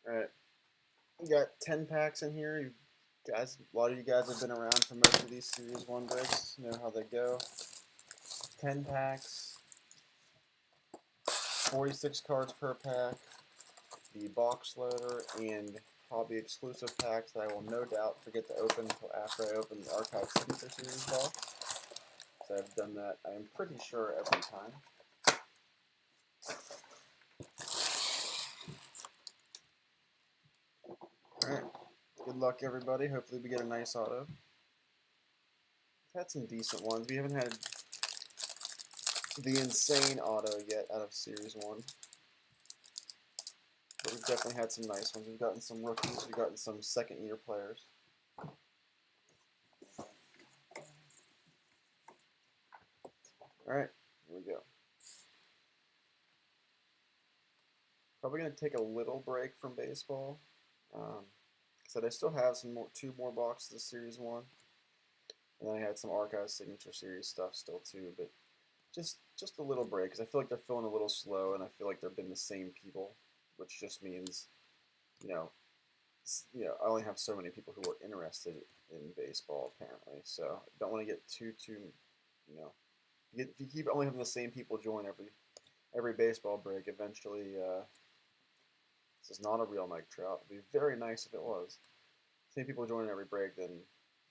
Alright, we got 10 packs in here. You guys, a lot of you guys have been around for most of these Series 1 breaks. You know how they go. 10 packs, 46 cards per pack, the box loader, and hobby exclusive packs that I will no doubt forget to open until after I open the Archive Signature Series box. So I've done that, I am pretty sure, every time. Alright, good luck everybody. Hopefully we get a nice auto. We've had some decent ones. We haven't had the insane auto yet out of Series 1. But we've definitely had some nice ones. We've gotten some rookies. We've gotten some second-year players. Alright, here we go. Probably going to take a little break from baseball. Because I still have two more boxes of Series 1. And then I had some Archive Signature Series stuff still too. But just a little break, because I feel like they're feeling a little slow, and I feel like they've been the same people, which just means, you know, I only have so many people who are interested in baseball apparently. So I don't want to get too, if you keep only having the same people join every baseball break, eventually this is not a real Mike Trout. It'd be very nice if it was. Same people joining every break, then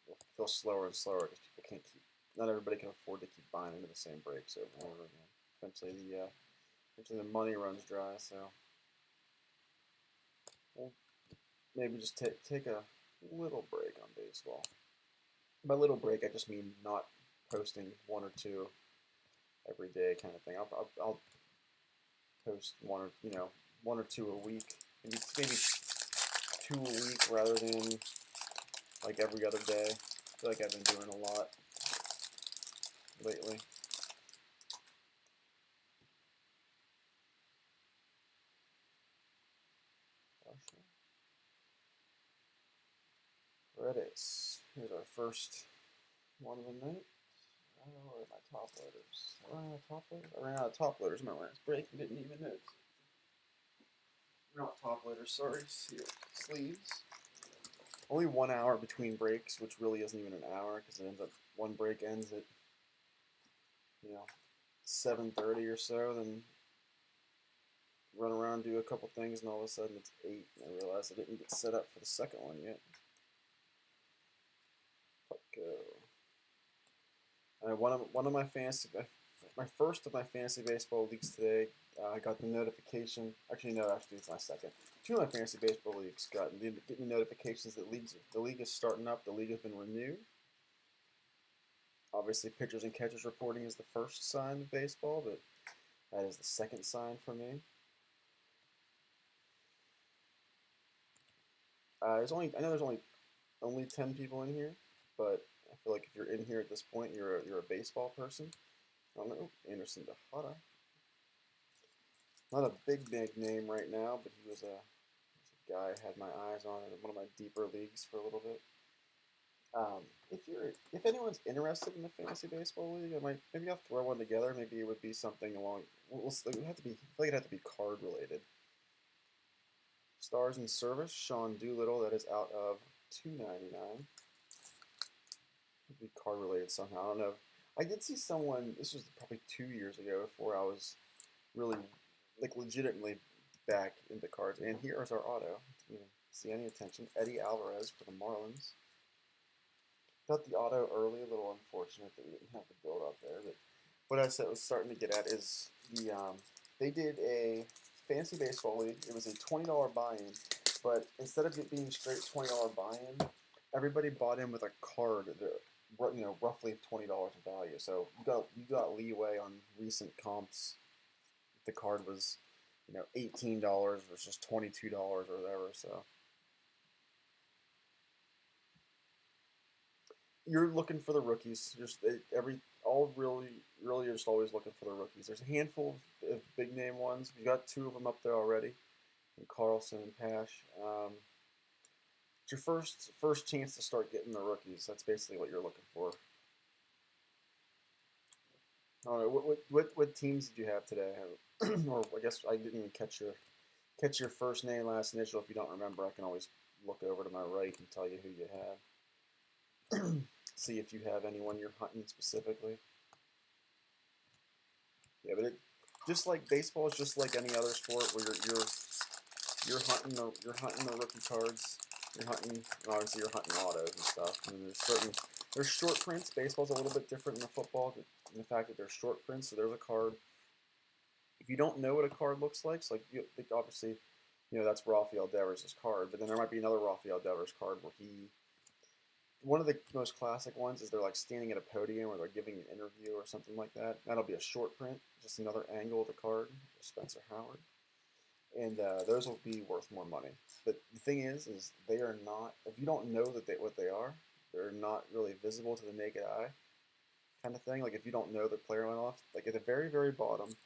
it'll feel slower and slower because people can't keep. Not everybody can afford to keep buying into the same breaks over and over again. Eventually the money runs dry. So we'll maybe just take a little break on baseball. By little break, I just mean not posting one or two every day kind of thing. I'll post one or two a week, maybe 2 a week rather than like every other day. I feel like I've been doing a lot lately. Redis. Here's our first one of the night. Where are my top loaders? I ran out of top loaders my last break and didn't even notice. Not top loaders, sorry. Here, sleeves. Only 1 hour between breaks, which really isn't even an hour because it ends up one break ends at 7:30 or so. Then run around, do a couple things, and all of a sudden it's 8. And I realized I didn't get set up for the second one yet. One of my first of my fantasy baseball leagues today. I got the notification. Actually, it's my second. 2 of my fantasy baseball leagues getting the notifications that the league is starting up. The league has been renewed. Obviously, pitchers and catchers reporting is the first sign of baseball, but that is the second sign for me. I know there's only 10 people in here, but I feel like if you're in here at this point, you're a baseball person. I don't know, Anderson Tejada. Not a big name right now, but he was a guy I had my eyes on in one of my deeper leagues for a little bit. If anyone's interested in the fantasy baseball league, maybe I'll throw one together. Maybe it would be something along. It would have to be. I feel like it'd have to be card related. Stars in Service, Sean Doolittle. That is out of $2.99. It'd be card related somehow. I don't know. I did see someone. This was probably 2 years ago before I was really legitimately back into cards. And here is our auto. Didn't see any attention. Eddie Alvarez for the Marlins. Got the auto early, a little unfortunate that we didn't have the build up there. But what I said was starting to get at is they did a fantasy baseball league. It was a $20 buy-in, but instead of it being straight $20 buy-in, everybody bought in with a card that roughly $20 in value. So you got leeway on recent comps. If the card was $18 versus $22 or whatever. So you're looking for the rookies. Really, you're just always looking for the rookies. There's a handful of big name ones. We got 2 of them up there already, and Carlson and Pash. It's your first chance to start getting the rookies. That's basically what you're looking for. I don't know what teams did you have today, or I guess I didn't even catch catch your first name, last initial. If you don't remember, I can always look over to my right and tell you who you had. See if you have anyone you're hunting specifically. Yeah, but just like baseball is just like any other sport where you're hunting the rookie cards. You're hunting, obviously you're hunting autos and stuff. And there's short prints. Baseball's a little bit different than the football in the fact that there's short prints. So there's a card. If you don't know what a card looks like obviously, that's Rafael Devers' card. But then there might be another Rafael Devers card where one of the most classic ones is they're like standing at a podium or they're giving an interview or something like that. That'll be a short print, just another angle of the card. Spencer Howard. And those will be worth more money. But the thing is they are not. If you don't know what they are, they're not really visible to the naked eye, kind of thing. Like if you don't know the player went off, like at the very very bottom,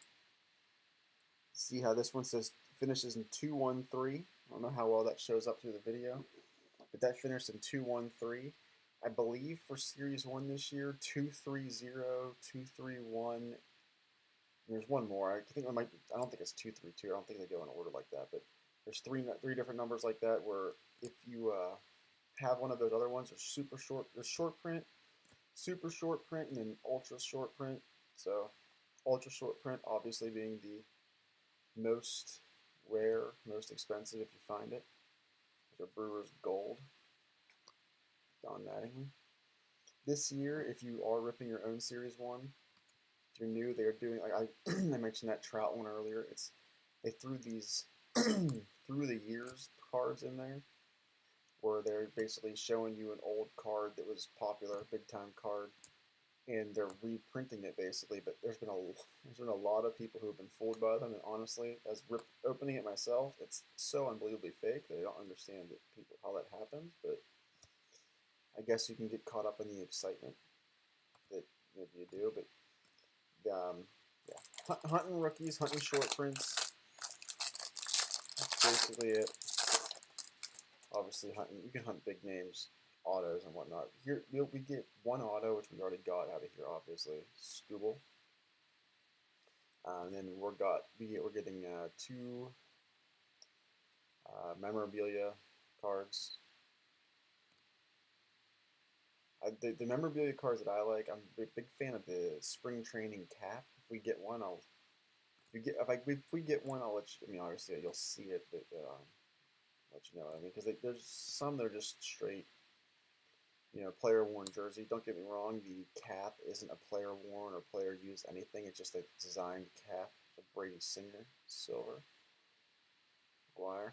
see how this one says finishes in 213. I don't know how well that shows up through the video, but that finished in 213. I believe for Series 1 this year, 230, 231. There's one more. I think I don't think it's 232. I don't think they go in order like that. But there's three different numbers like that. Where if you have one of those other ones, there's super short. There's short print, super short print, and then ultra short print. So ultra short print, obviously being the most rare, most expensive if you find it. There's a Brewers Gold. Don Mattingly. This year, if you are ripping your own Series 1, if you're new, they're doing, like I mentioned that Trout one earlier, they threw these through the years cards in there, where they're basically showing you an old card that was popular, big time card, and they're reprinting it basically. But there's been a lot of people who have been fooled by them, and honestly, as opening it myself, it's so unbelievably fake that I don't understand how that happens. But I guess you can get caught up in the excitement that maybe you do. But yeah, hunting rookies, hunting short prints. That's basically it. Obviously, you can hunt big names, autos and whatnot. Here we get one auto, which we already got out of here. Obviously, Scooble. And then we're getting two memorabilia cards. The memorabilia cards that I like, I'm a big fan of the spring training cap. If we get one, if we get one, I'll let you. I mean, obviously you'll see it, but let you know what I mean. Because there's some that are just straight, player worn jersey. Don't get me wrong, the cap isn't a player worn or player used anything. It's just a designed cap of Brady Singer, silver, McGuire.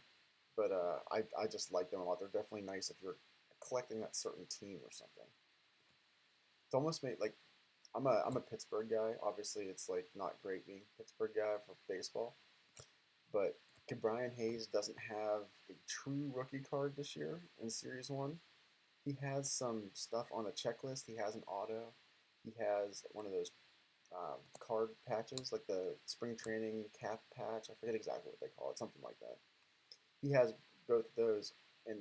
But I just like them a lot. They're definitely nice if you're collecting that certain team or something. It's almost made like I'm a Pittsburgh guy. Obviously, it's like not great being a Pittsburgh guy for baseball, but Brian Hayes doesn't have a true rookie card this year in Series 1. He has some stuff on the checklist. He has an auto. He has one of those card patches, like the spring training cap patch. I forget exactly what they call it, something like that. He has both of those, and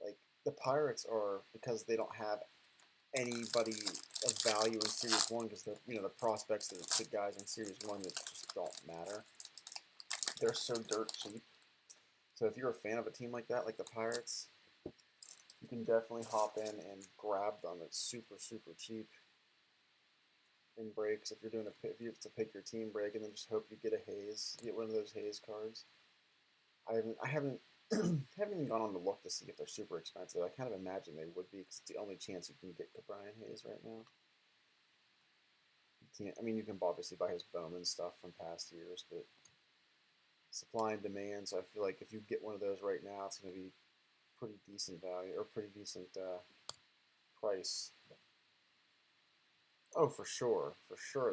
like the Pirates are, because they don't have anybody of value in Series 1, because the prospects, the guys in Series 1 that just don't matter. They're so dirt cheap. So if you're a fan of a team like that, like the Pirates, you can definitely hop in and grab them. It's super, super cheap in breaks. If you have to pick your team break, and then just hope you get a Hayes, get one of those Hayes cards. I haven't even gone on to look to see if they're super expensive. I kind of imagine they would be, because it's the only chance you can get Brian Hayes right now. You can obviously buy his Bowman stuff from past years, but supply and demand. So I feel like if you get one of those right now, it's going to be pretty decent value, or pretty decent price. Oh, for sure,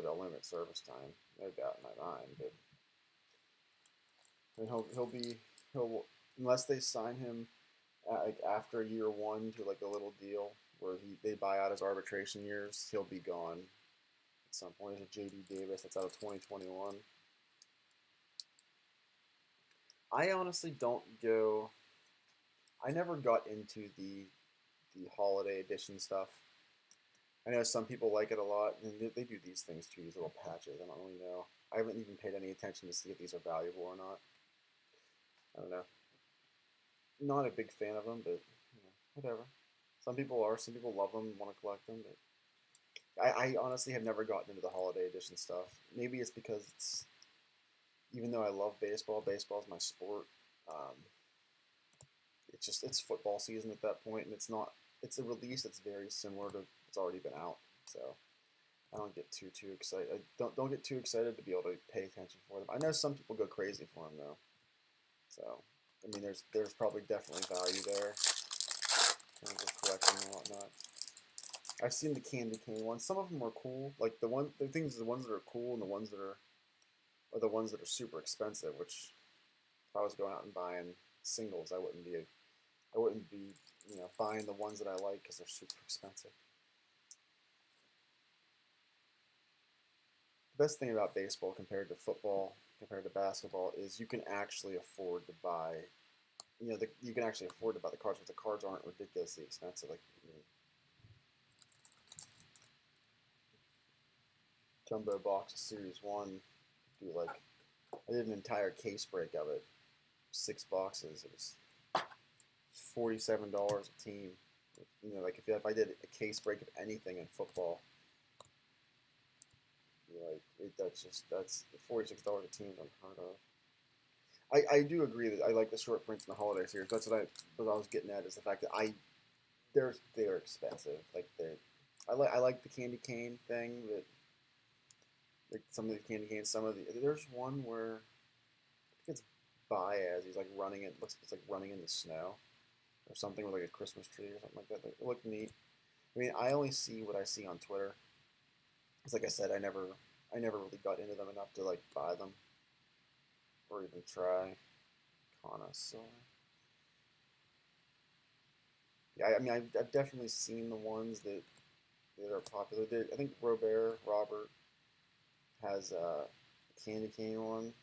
they'll limit service time, no doubt in my mind. But and he'll unless they sign him like after year 1 to like a little deal where they buy out his arbitration years, he'll be gone at some point. There's a J.D. Davis that's out of 2021. I honestly don't go. I never got into the holiday edition stuff. I know some people like it a lot, and they do these things too, these little patches. I don't really know. I haven't even paid any attention to see if these are valuable or not. I don't know. Not a big fan of them, but whatever. Some people are. Some people love them, want to collect them. But I honestly have never gotten into the holiday edition stuff. Maybe it's because even though I love baseball, baseball is my sport. Um, it's football season at that point, and it's not. It's a release that's very similar to it's already been out. So I don't get too excited. I don't get too excited to be able to pay attention for them. I know some people go crazy for them though. So I mean, there's probably definitely value there in terms of collecting and whatnot. I've seen the candy cane ones. Some of them are cool. Like the things, the ones that are cool and the ones that are the ones that are super expensive. Which if I was going out and buying singles, I wouldn't be buying the ones that I like because they're super expensive. The best thing about baseball compared to football, compared to basketball, is you can actually afford to buy. You can actually afford to buy the cards, but the cards aren't ridiculously expensive. Like jumbo box of Series One, do like I did an entire case break of it, 6 boxes. It was $47 a team. Like if I did a case break of anything in football, that's $46 a team is unheard of. I do agree that I like the short prints in the holiday series. That's what I was getting at is the fact that they're expensive. I like the candy cane thing that like some of the candy canes. There's one where I think it's Baez. He's like running it. Looks like it's like running in the snow or something with like a Christmas tree or something like that. It looked neat. I mean, I only see what I see on Twitter. Because like I said, I never really got into them enough to like buy them or even try. Connoisseur. Yeah, I mean, I've definitely seen the ones that are popular. I think Robert has a candy cane one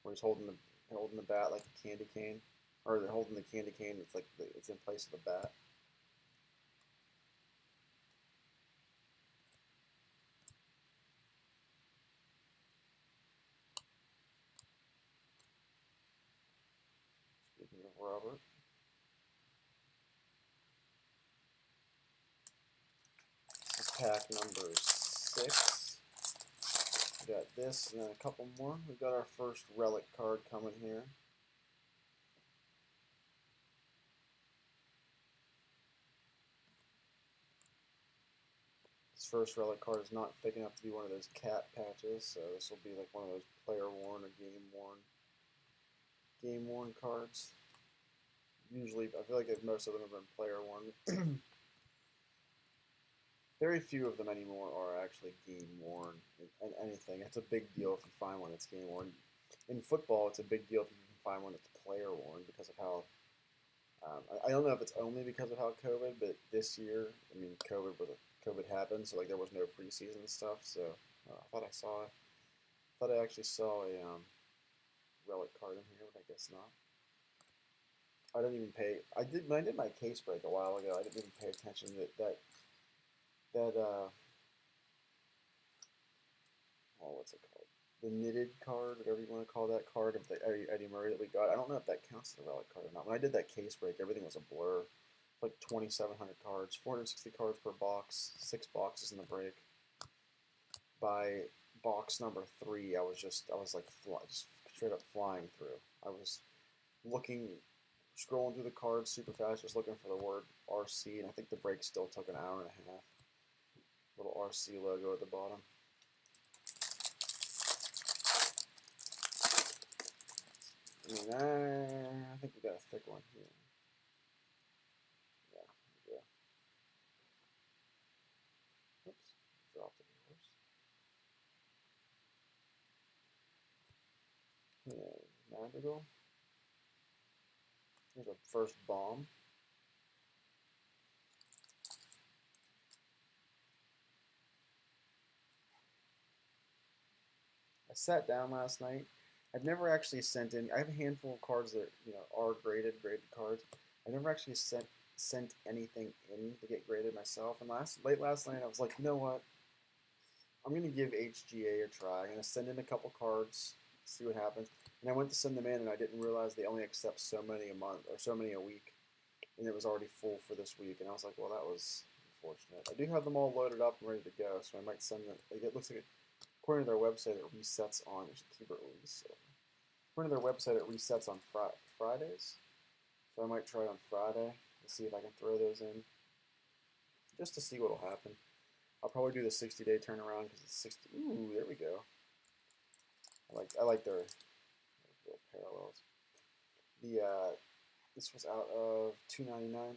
where he's holding the bat like a candy cane, or they're holding the candy cane. It's like it's in place of the bat. Speaking of Robert, this is pack number 6. We got this and then a couple more. We got our first relic card coming here. This first relic card is not thick enough to be one of those cat patches, so this will be like one of those player worn or game worn cards. Usually, I feel like most of them have been player worn. Very few of them anymore are actually game worn and anything. It's a big deal if you find one that's game worn. In football, it's a big deal if you can find one that's player worn because of how. I don't know if it's only because of how COVID, but this year, I mean, COVID happened, so like there was no preseason stuff. So I thought I actually saw a relic card in here, but I guess not. I didn't even pay. I did when I did my case break a while ago. I didn't even pay attention that what's it called? The knitted card, whatever you want to call that card of the Eddie Murray that we got. I don't know if that counts as a relic card or not. When I did that case break, everything was a blur. Like 2,700 cards, 460 cards per box, 6 boxes in the break. By box number 3, I was just straight up flying through. I was looking, scrolling through the cards super fast, just looking for the word RC, and I think the break still took an hour and a half. Little RC logo at the bottom. I think we got a thick one here. Yeah. Oops, dropped it first. Yeah, Madrigal. Here's a first bomb. I sat down last night. I've never actually sent in. I have a handful of cards that are graded cards. I never actually sent anything in to get graded myself. And late last night, I was like, you know what? I'm gonna give HGA a try. I'm gonna send in a couple cards, see what happens. And I went to send them in, and I didn't realize they only accept so many a month or so many a week, and it was already full for this week. And I was like, well, that was unfortunate. I do have them all loaded up and ready to go, so I might send them. It looks like, according to their website, it resets on. I should keep it reset. According to their website, it resets on Fridays, so I might try on Friday and see if I can throw those in, just to see what will happen. I'll probably do the 60-day turnaround because it's 60. Ooh, there we go. I like their little parallels. The this was out of $2.99.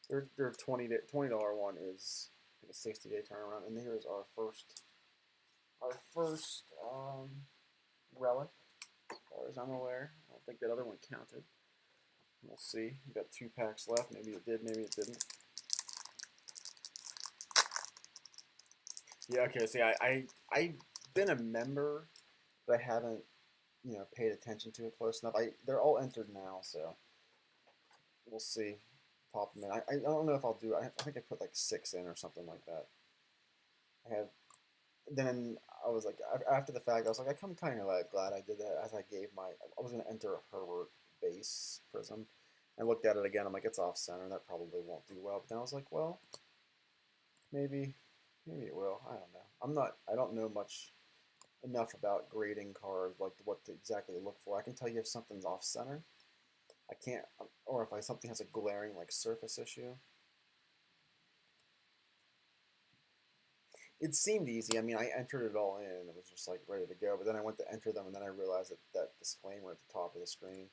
Their $20 one is like a 60-day turnaround, and here's our first relic, as far as I'm aware. I don't think that other one counted. We'll see. We got 2 packs left. Maybe it did. Maybe it didn't. Yeah. Okay. See, I've been a member, but I haven't paid attention to it close enough. They're all entered now, so we'll see. Pop them in. I don't know if I'll do. I think I put like 6 in or something like that. I have. Then I was like, after the fact, I was like, I'm kind of like glad I did that. As I was gonna enter a Herbert base prism. I looked at it again. I'm like, it's off center. That probably won't do well. But then I was like, well, maybe it will. I don't know. I don't know enough about grading cards, like what to exactly look for. I can tell you if something's off center. I can't, or if something has a glaring like surface issue. It seemed easy. I mean, I entered it all in. It was just like ready to go. But then I went to enter them, and then I realized that disclaimer at the top of the screen.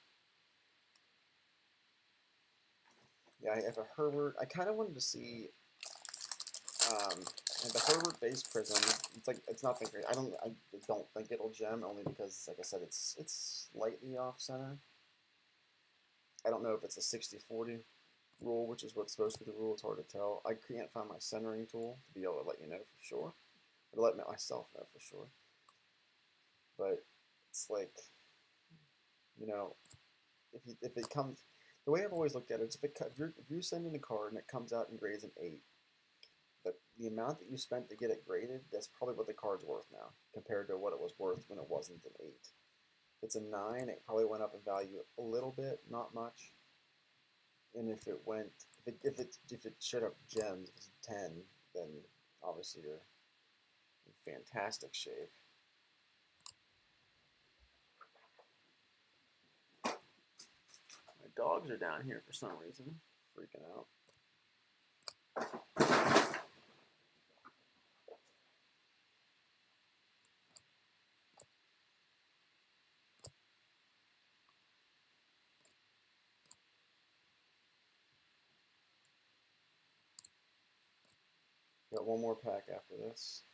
Yeah, I have a Herbert. I kind of wanted to see the Herbert base prism. It's not that great. I don't think it'll gem, only because, like I said, it's slightly off center. I don't know if it's a 60-40 rule, which is what's supposed to be the rule. It's hard to tell. I can't find my centering tool to be able to let you know for sure, or to let myself know for sure. But it's like, if it comes, the way I've always looked at it is if you're sending a card and it comes out and grades an 8, the amount that you spent to get it graded, that's probably what the card's worth now compared to what it was worth when it wasn't an 8. If it's a 9, it probably went up in value a little bit, not much. And if it showed up gems, if it's 10, then obviously you're in fantastic shape. My dogs are down here for some reason, freaking out. Got one more pack after this.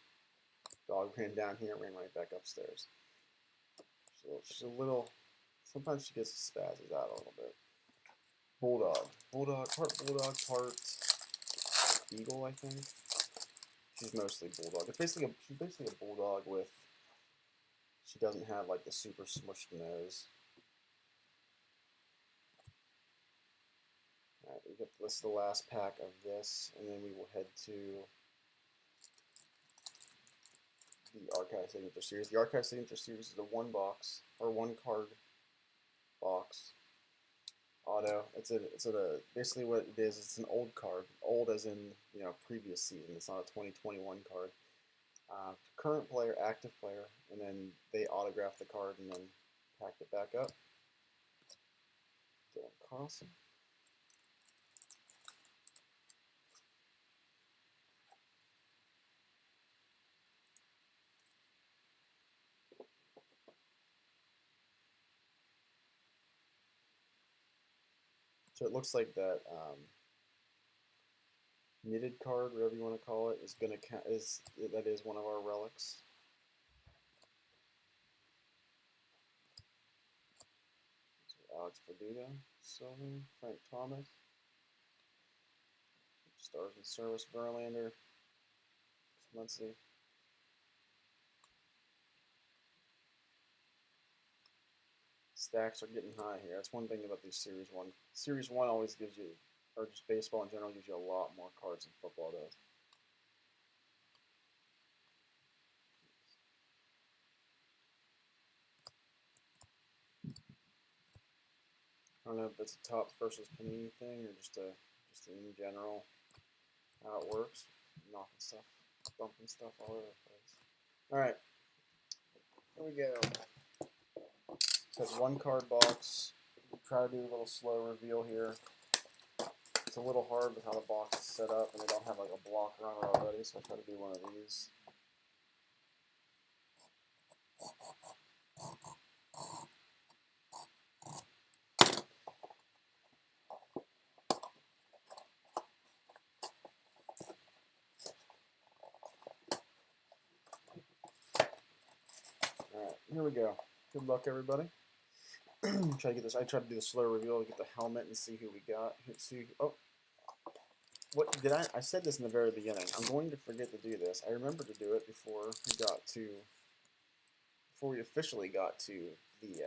Dog ran down here, ran right back upstairs. She's a little. Sometimes she gets spazzes out a little bit. Bulldog, part bulldog, part beagle, I think. She's mostly bulldog. She's basically a bulldog with. She doesn't have like the super smushed nose. All right, this is the last pack of this, and then we will head to the Archive Signature Series. The Archive Signature Series is a one card box auto. Basically what it is. It's an old card, old as in previous season. It's not a 2021 card. Current player, active player, and then they autograph the card and then pack it back up. Dylan Carlson. So it looks like that knitted card, whatever you want to call it, is gonna count. That is one of our relics. So Alex Verdugo, Sylvan, Frank Thomas, Stars in Service, Verlander. Let's see. Stacks are getting high here. That's one thing about these Series 1. Series 1 always gives you, or just baseball in general, gives you a lot more cards than football does. I don't know if it's a Topps versus Panini thing or just in general how it works. Knocking stuff, bumping stuff all over the place. All right, here we go. So it's 1 card box. Try to do a little slow reveal here. It's a little hard with how the box is set up, and they don't have like a block runner already, so I try to do one of these. Alright, here we go. Good luck, everybody. Try to get this. I tried to do the slow reveal to get the helmet and see who we got. See, oh, what did I said this in the very beginning. I'm going to forget to do this. I remembered to do it before we officially got to the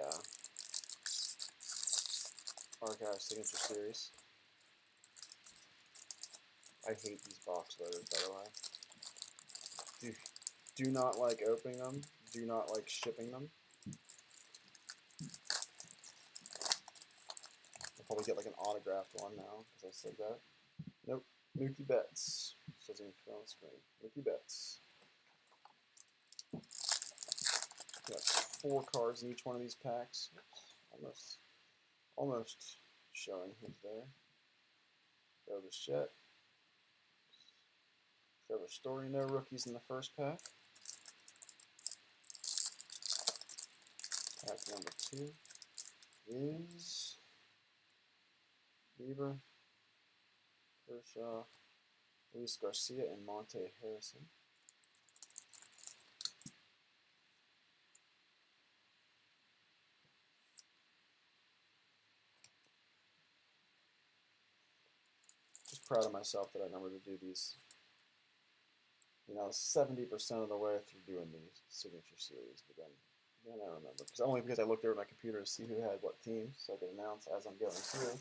Archive Signature Series. I hate these box loaders, by the way. Do not like opening them. Do not like shipping them. I'll probably get like an autographed one now because I said that. Nope. Mookie Betts. Doesn't even fit on the screen. Mookie Betts. Got 4 cards in each one of these packs. Oops. Almost showing who's there. Go to Chet. Trevor Story, no rookies in the first pack. Pack number 2 is Bieber, Kershaw, Luis Garcia, and Monte Harrison. Just proud of myself that I remember to do these. 70% of the way through doing the signature series, but then I remember. Only because I looked over my computer to see who had what teams, so I could announce as I'm going through.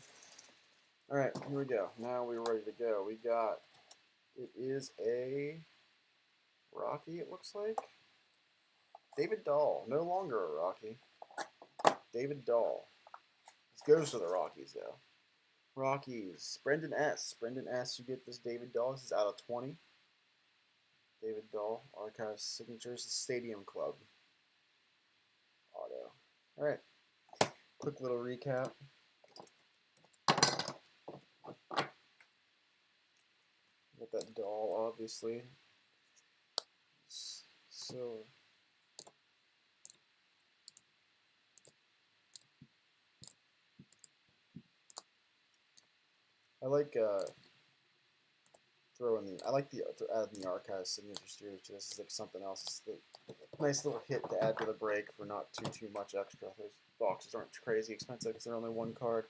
All right, here we go. Now we're ready to go. It is a Rocky, it looks like. David Dahl, no longer a Rocky. David Dahl. This goes to the Rockies, though. Rockies. Brendan S. Brendan S. You get this David Dahl. This is out of 20. David Dahl, Archive Signatures, Stadium Club. Auto. All right. Quick little recap. Got that Dahl, obviously. So. I like adding the Archive Signature Series. This is like something else. It's a nice little hit to add to the break for not too much extra. Those boxes aren't crazy expensive because they're only 1 card.